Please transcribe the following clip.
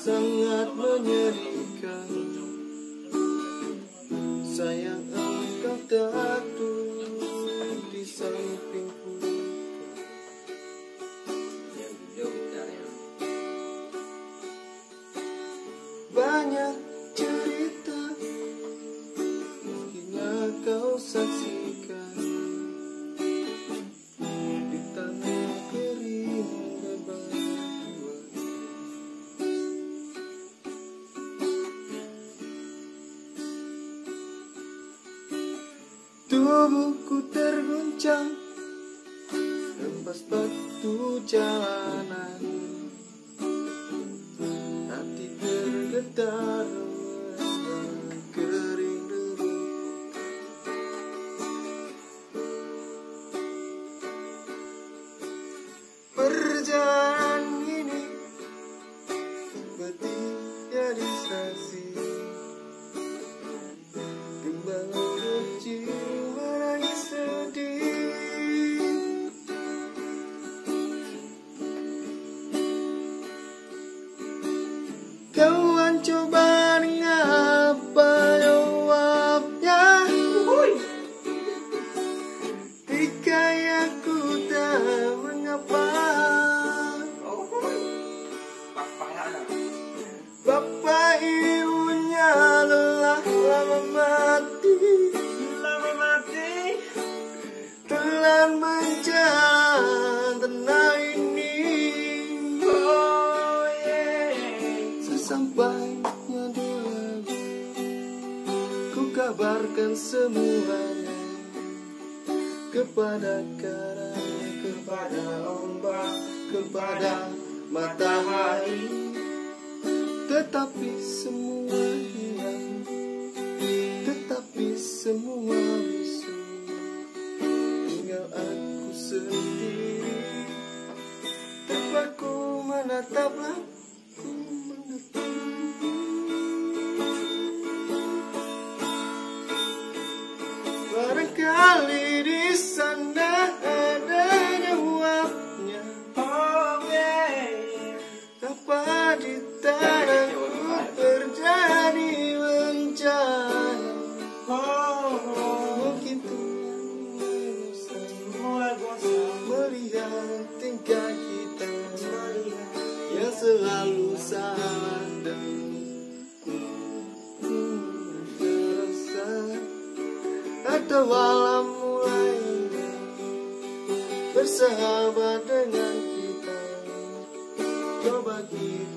sangat menyedihkan. Sayang engkau tak duduk di sampingku. Banyak cerita mungkin kau saksikan di tanah kering bebatuan. Tubuhku terguncang hempas batu jalanan. Hati tergetar kering deru. Perjalanan ini seperti distraksi. Kembang kecil menangis sedih. Kawan coba dengan apa jawabnya? Jika aku tak mengapa. Bapak ibunya lelah lama mati, telan berjalan tanah ini. Oh yeah. Sesampainya di lagu, ku kabarkan semuanya kepada karang, kepada ombak, kepada matahari. Tetapi semua hilang, tetapi semua bisu. Tinggal aku sendiri, terpaku menatap lampu menatap. Barangkali di sana ada jawabnya. Oh yeah. Apa di tanahku terjadi bencana? Mungkin Tuhan melihat tingkah kita yang selalu salah dan terasa. Atau alam mulai bersahabat dengan kita. Coba kita